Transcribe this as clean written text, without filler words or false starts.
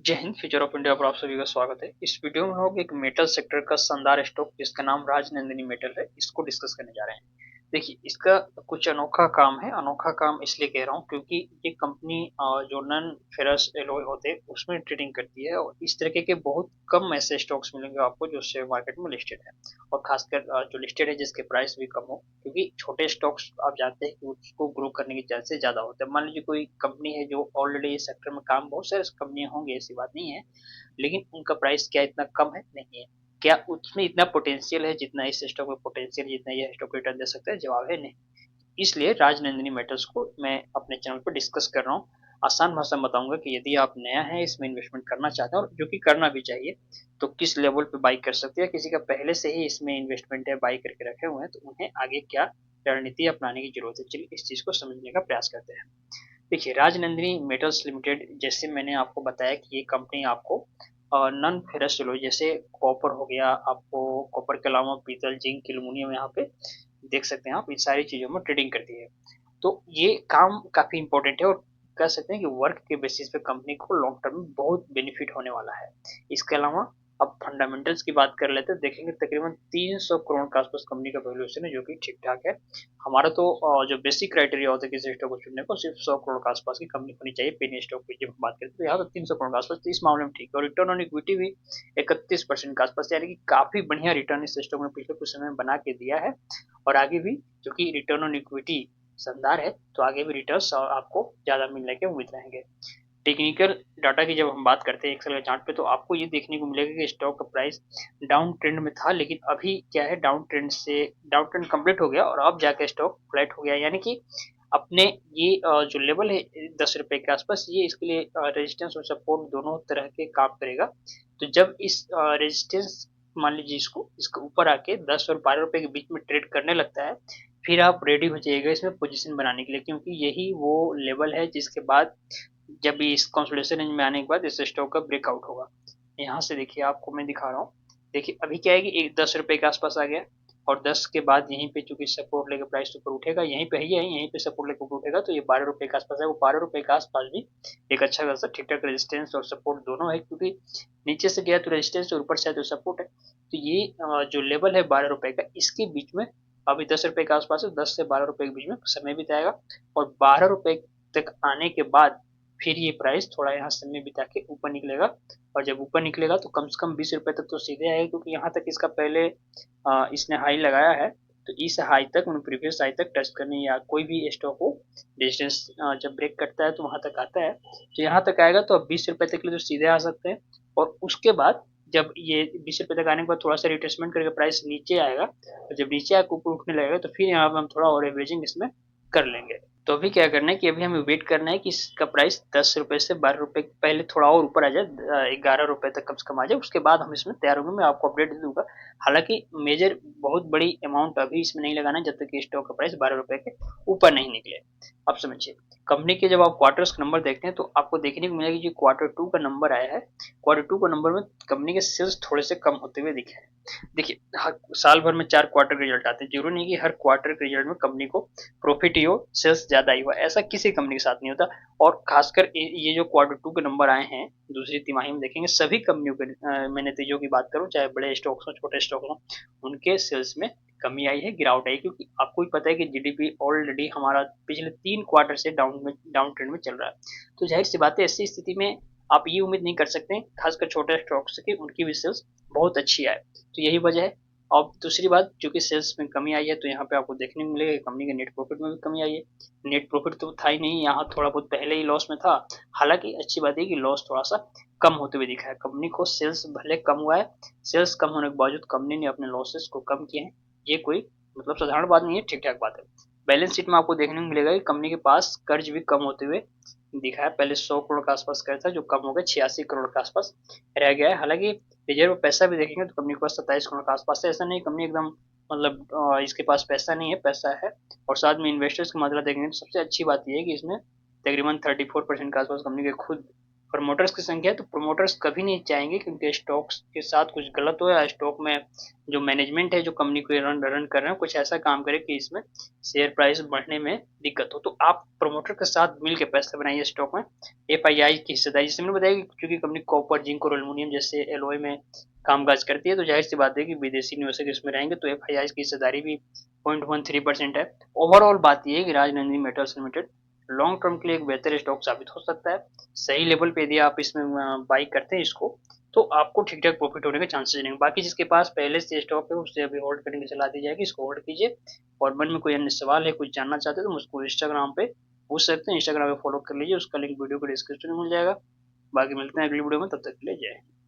जय Hind. Future of India पर आप सभी का स्वागत है। इस वीडियो में हम लोग एक मेटल सेक्टर का शानदार स्टॉक जिसका नाम राजनंदिनी मेटल है, इसको डिस्कस करने जा रहे हैं। देखिए, इसका कुछ अनोखा काम है। अनोखा काम इसलिए कह रहा हूँ क्योंकि ये कंपनी जो नॉन फेरस एलॉय होते हैं उसमें ट्रेडिंग करती है, और इस तरीके के बहुत कम ऐसे स्टॉक्स मिलेंगे आपको जो शेयर मार्केट में लिस्टेड है, और खासकर जो लिस्टेड है जिसके प्राइस भी कम हो, क्योंकि छोटे स्टॉक्स आप जानते हैं कि उसको ग्रो करने के चांसेस ज्यादा होते हैं। मान लीजिए कोई कंपनी है जो ऑलरेडी इस सेक्टर में काम, बहुत सारे कंपनियां होंगी, ऐसी बात नहीं है, लेकिन उनका प्राइस क्या इतना कम है? नहीं है। क्या उसमें इतना पोटेंशियल है जितना इस स्टॉक में पोटेंशियल, जितना यह स्टॉक रिटर्न दे सकता है? जवाब है नहीं। इसलिए राजनंदिनी मेटल्स को मैं अपने चैनल पर डिस्कस कर रहा हूँ। आसान भाषा में बताऊंगा कि यदि आप नया है, इसमें इन्वेस्टमेंट करना चाहते हैं, और जो कि करना भी चाहिए, तो किस लेवल पे बाई कर सकते हैं। किसी का पहले से ही इसमें इन्वेस्टमेंट है, बाई करके रखे हुए हैं, तो उन्हें आगे क्या रणनीति अपनाने की जरूरत है। चलिए इस चीज को समझने का प्रयास करते हैं। देखिए, राजनंदिनी मेटल्स लिमिटेड, जैसे मैंने आपको बताया कि ये कंपनी आपको नॉन फेरस एलॉय जैसे कॉपर हो गया, आपको कॉपर के अलावा पीतल, जिंक, एल्यूमिनियम, यहाँ पे देख सकते हैं आप, इन सारी चीजों में ट्रेडिंग करती है। तो ये काम काफी इंपॉर्टेंट है, और कह सकते हैं कि वर्क के बेसिस पे कंपनी को लॉन्ग टर्म में बहुत बेनिफिट होने वाला है। इसके अलावा अब फंडामेंटल्स की बात कर लेते हैं, देखेंगे तकरीबन 300 करोड़ के आसपास कंपनी का वैल्यूएशन है, जो कि ठीक ठाक है। हमारा तो जो बेसिक क्राइटेरिया होता है किसी स्टॉक को चुनने को, सिर्फ 100 करोड़ के आसपास की कंपनी होनी चाहिए पेनी स्टॉक की जब हम बात करते हैं, तो यहाँ तो 300 करोड़ के आसपास, तो इस मामले में ठीक है। और रिटर्न ऑन इक्विटी भी 31% के आसपास, यानी कि काफी बढ़िया रिटर्न इस स्टॉक ने पिछले कुछ समय में बना के दिया है। और आगे भी, क्योंकि रिटर्न ऑन इक्विटी शानदार है, तो आगे भी रिटर्न्स आपको ज्यादा मिलने के उम्मीद रहेंगे। टेक्निकल डाटा की जब हम बात करते हैं एक्सेल के चार्ट पे, तो आपको ये देखने को मिलेगा कि स्टॉक का प्राइस डाउन ट्रेंड में था, लेकिन अभी क्या है, डाउन ट्रेंड कंप्लीट हो गया और अब जाके स्टॉक फ्लैट हो गया, यानी कि अपने ये जो लेवल है 10 रुपए के आसपास, ये इसके लिए रेजिस्टेंस और सपोर्ट दोनों तरह के काम करेगा। तो जब इस रेजिस्टेंस, मान लीजिए इसके ऊपर आके 10 और 12 रुपए के बीच में ट्रेड करने लगता है, फिर आप रेडी हो जाइएगा इसमें पोजीशन बनाने के लिए, क्योंकि यही वो लेवल है जिसके बाद, जब इस कंसोलिडेशन रेंज में आने के बाद, इस स्टॉक का ब्रेकआउट होगा। यहाँ से देखिए, आपको मैं दिखा रहा हूँ। देखिए अभी क्या है कि एक 10 रुपए के आसपास आ गया, और 10 के बाद यहीं पे चूंकि सपोर्ट लेके प्राइस ऊपर उठेगा, यहीं पे ही है, यहीं पे सपोर्ट लेके ऊपर उठेगा, तो ये 12 रुपए के आसपास है। वो 12 रुपए के आसपास भी एक अच्छा खासा ठीक ठाक रेजिस्टेंस और सपोर्ट दोनों है, क्योंकि नीचे से गया तो रेजिस्टेंस और ऊपर से आया तो सपोर्ट है। तो ये जो लेवल है 12 रुपए का, इसके बीच में अभी 10 रुपए के आसपास है, 10 से 12 रुपए के बीच में समय बिताएगा, और 12 रुपए तक आने के बाद फिर ये प्राइस थोड़ा यहाँ समय बिता के ऊपर निकलेगा। और जब ऊपर निकलेगा तो कम से कम 20 रुपए तक तो सीधे आएगा, क्योंकि यहाँ तक इसका पहले इसने हाई लगाया है, तो इस हाई तक, प्रीवियस हाई तक टच करने, या कोई भी स्टॉक हो रेजिस्टेंस जब ब्रेक करता है तो वहां तक आता है, तो यहाँ तक आएगा, तो अब 20 रुपए तक के लिए तो सीधे आ सकते हैं। और उसके बाद जब ये 20 रुपए तक आने के बाद थोड़ा सा रिट्रेसमेंट करके प्राइस नीचे आएगा, और जब नीचे आकर ऊपर उठने लगेगा, तो फिर यहाँ पर हम थोड़ा और एवरेजिंग इसमें कर लेंगे। तो अभी क्या करना है कि अभी हमें वेट करना है कि इसका प्राइस 10 रुपए से 12 रुपए पहले थोड़ा और ऊपर आ जाए, 11 रुपए तक कम से कम आ जाए, उसके बाद हम इसमें तैयार होंगे, मैं आपको अपडेट दे दूंगा। हालांकि मेजर बहुत बड़ी अमाउंट अभी इसमें नहीं लगाना जब तक कि स्टॉक का प्राइस 12 रुपए के ऊपर नहीं निकले। अब समझिए, कंपनी के जब आप क्वार्टर्स का नंबर देखते हैं तो आपको देखने को मिलेगा कि जो Q2 का नंबर आया है, Q2 का नंबर में कंपनी के सेल्स थोड़े से कम होते हुए दिखे हैं। देखिए, साल भर में 4 क्वार्टर के रिजल्ट आते हैं, जरूरी नहीं कि हर क्वार्टर के रिजल्ट में कंपनी को प्रॉफिट ही हो, सेल्स ज्यादा ही हुआ, ऐसा किसी कंपनी के साथ नहीं होता। और खासकर ये जो Q2 के नंबर आए हैं दूसरी तिमाही में, देखेंगे सभी कंपनियों के, मैं नतीजों की बात करूं, चाहे बड़े स्टॉक्स हो छोटे स्टॉक्स हो, उनके सेल्स में कमी आई है, गिरावट आई, क्योंकि आपको भी पता है कि जीडीपी ऑलरेडी हमारा पिछले 3 क्वार्टर से डाउन ट्रेंड में चल रहा है। तो जाहिर सी बात है, ऐसी स्थिति में आप ये उम्मीद नहीं कर सकते, खासकर छोटे स्टॉक्स की, उनकी भी सेल्स बहुत अच्छी आए। तो यही वजह है। और दूसरी बात, चूंकि सेल्स में कमी आई है, तो यहाँ पे आपको देखने को मिलेगा कंपनी के नेट प्रॉफिट में भी कमी आई है। नेट प्रॉफिट तो था ही नहीं, यहाँ थोड़ा बहुत पहले ही लॉस में था। हालांकि अच्छी बात है कि लॉस थोड़ा सा कम होते हुए दिखा है कंपनी को। सेल्स भले कम हुआ है, सेल्स कम होने के बावजूद कंपनी ने अपने लॉसेस को कम किए हैं, ये कोई मतलब साधारण बात नहीं है, ठीक ठाक बात है। बैलेंस शीट में आपको देखने को मिलेगा कि कंपनी के पास कर्ज भी कम होते हुए दिखा है। पहले 100 करोड़ के आसपास कर्ज था, जो कम हो गया 86 करोड़ के आसपास रह गया है। हालांकि रिजर्व पैसा भी देखेंगे तो कंपनी के पास 27 करोड़ के आसपास है। ऐसा नहीं कंपनी एकदम मतलब इसके पास पैसा नहीं है, पैसा है। और साथ में इन्वेस्टर्स की मात्रा देखेंगे तो सबसे अच्छी बात यह है कि इसमें तकरीबन 34% के आसपास कंपनी के खुद प्रमोटर्स की संख्या है, तो प्रमोटर्स कभी नहीं चाहेंगे क्योंकि स्टॉक्स के साथ कुछ गलत हो या स्टॉक में जो मैनेजमेंट है जो कंपनी को रन कर रहे हैं कुछ ऐसा काम करे कि इसमें शेयर प्राइस बढ़ने में दिक्कत हो। तो आप प्रमोटर के साथ मिल के पैसे बनाइए स्टॉक में। एफआईआई की हिस्सेदारी जैसे मैंने बताया कि क्योंकि कंपनी कॉपर जिंक और एल्यूमिनियम जैसे एलॉय में कामकाज करती है तो जाहिर सी बात है कि विदेशी निवेशक इसमें रहेंगे, तो एफआईआई की हिस्सेदारी भी 0.13% है। ओवरऑल बात यह है कि Rajnandini metals limited long term के लिए एक बेहतर स्टॉक साबित हो सकता है। सही लेवल पे यदि आप इसमें बाई करते हैं इसको, तो आपको ठीक ठाक प्रॉफिट होने के चांसेस रहेंगे। बाकी जिसके पास पहले से स्टॉक है उससे अभी होल्ड करने की सलाह दी जाएगी, इसको होल्ड कीजिए। और मन में कोई अन्य सवाल है, कुछ जानना चाहते हैं तो मुझको इंस्टाग्राम पे पूछ सकते हैं, इंस्टाग्राम पे फॉलो कर लीजिए, उसका लिंक वीडियो को डिस्क्रिप्शन में मिल जाएगा। बाकी मिलते हैं अगली वीडियो में, तब तक के लिए जय हिंद।